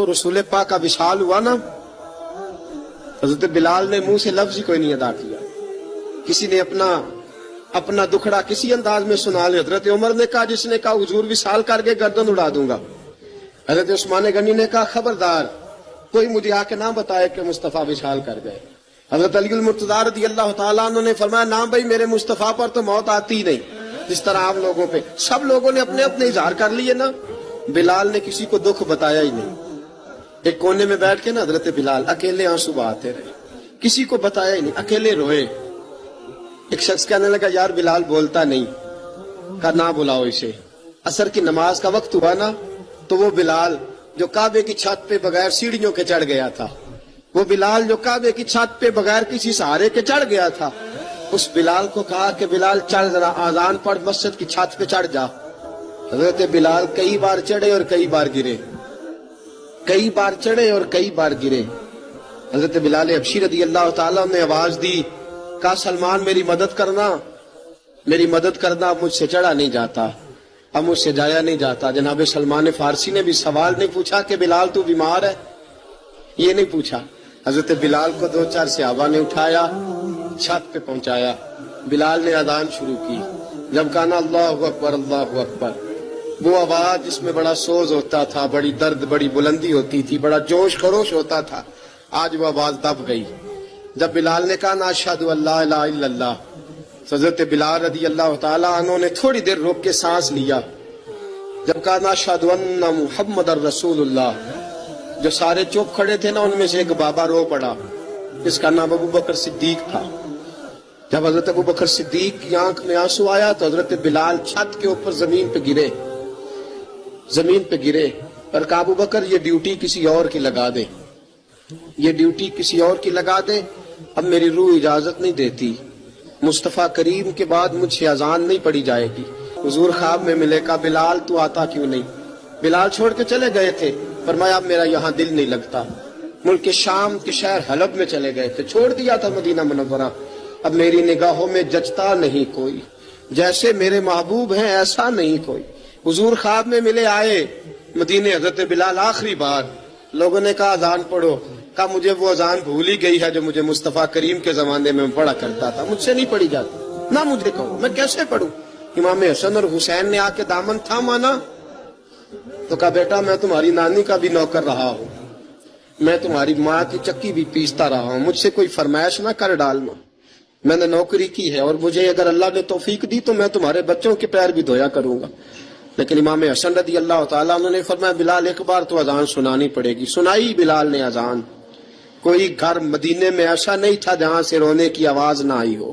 کو رسول پاک کا وصال ہوا نا، حضرت بلال نے منہ سے لفظ ہی کوئی نہیں ادا کیا. کسی نے اپنا دکھڑا کسی انداز میں سنا لے. حضرت عمر نے کہا، جس نے کہا حضور وصال کر کے گردن اڑا دوں گا. حضرت عثمان غنی نے کہا، خبردار کوئی مجھے آ کے نہ بتائے کہ مصطفیٰ وصال کر گئے. حضرت علی المرتضیٰ رضی اللہ تعالیٰ عنہ نے فرمایا، نہ بھائی میرے مصطفیٰ پر تو موت آتی ہی نہیں جس طرح آپ لوگوں پہ. سب لوگوں نے اپنے اپنے اظہار کر لیے نا، بلال نے کسی کو دکھ بتایا ہی نہیں. ایک کونے میں بیٹھ کے نا حضرت بلال اکیلے آنسو بہاتے رہے، کسی کو بتایا ہی نہیں، اکیلے روئے. ایک شخص کہنے لگا، یار بلال بولتا نہیں. کہا نہ بلاؤ اسے. عصر کی نماز کا وقت ہوا نا، تو وہ بلال جو کعبے کی چھت پہ بغیر سیڑھیوں کے چڑھ گیا تھا، وہ بلال جو کعبے کی چھت پہ بغیر کسی سہارے کے چڑھ گیا تھا، اس بلال کو کہا کہ بلال چڑھ ذرا، آذان پڑھ، مسجد کی چھت پہ چڑھ جا. حضرت بلال کئی بار چڑھے اور کئی بار گرے، کئی بار چڑھے اور کئی بار گرے. حضرت بلال حبشی رضی اللہ تعالیٰ نے آواز دی، کہا سلمان میری مدد کرنا، میری مدد کرنا. اب مجھ سے چڑھا نہیں جاتا، اب مجھ سے جایا نہیں جاتا. جناب سلمان فارسی نے بھی سوال نہیں پوچھا کہ بلال تو بیمار ہے، یہ نہیں پوچھا. حضرت بلال کو 2-4 صحابہ نے اٹھایا، چھت پہ پہنچایا. بلال نے اذان شروع کی. جب کہا نا اللہ اکبر اللہ اکبر، وہ آواز جس میں بڑا سوز ہوتا تھا، بڑی درد، بڑی بلندی ہوتی تھی، بڑا جوش خروش ہوتا تھا، آج وہ آواز دب گئی. جب بلال نے کہا نا اشہد ان لا الہ الا اللہ، حضرت بلال رضی اللہ تعالیٰ عنہ نے تھوڑی دیر روک کے سانس لیا. جب کہا نا اشہد ان محمد الرسول اللہ، جو سارے چپ کھڑے تھے نا، ان میں سے ایک بابا رو پڑا، اس کا نام ابو بکر صدیق تھا. جب حضرت ابو بکر صدیق کی آنکھ میں آنسو آیا تو حضرت بلال چھت کے اوپر زمین پہ گرے، زمین پہ گرے اور کہا ابو بکر یہ ڈیوٹی کسی اور کی لگا دے، یہ ڈیوٹی کسی اور کی لگا دے، اب میری روح اجازت نہیں دیتی، مصطفیٰ کریم کے بعد مجھ سے اذان نہیں پڑی جائے گی. حضور خواب میں ملے، کہا بلال تو آتا کیوں نہیں؟ بلال چھوڑ کے چلے گئے تھے. فرمایا اب میرا یہاں دل نہیں لگتا. ملک شام کے شہر حلب میں چلے گئے تھے، چھوڑ دیا تھا مدینہ منورہ. اب میری نگاہوں میں جچتا نہیں کوئی، جیسے میرے محبوب ہیں ایسا نہیں کوئی. حضور خواب میں ملے، آئے مدینے. حضرت بلال آخری بار، لوگوں نے کہا اذان پڑھو. کہا مجھے وہ اذان بھول ہی گئی ہے جو مجھے مصطفیٰ کریم کے زمانے میں پڑھا کرتا تھا، مجھ سے نہیں پڑھی جاتی. نہ مجھے کہو، میں کیسے پڑھوں؟ امام حسن اور حسین نے آ کے دامن تھاما نا، تو کہا بیٹا میں تمہاری نانی کا بھی نوکر رہا ہوں، میں تمہاری ماں کی چکی بھی پیستا رہا ہوں، مجھ سے کوئی فرمائش نہ کر ڈالنا، میں نے نوکری کی ہے، اور مجھے اگر اللہ نے توفیق دی تو میں تمہارے بچوں کے پیر بھی دھویا کروں گا. لیکن امام حسن رضی اللہ تعالیٰ عنہ نے فرمایا بلال ایک بار تو اذان سنانی پڑے گی. سنائی بلال نے اذان. کوئی گھر مدینے میں ایسا نہیں تھا جہاں سے رونے کی آواز نہ آئی ہو.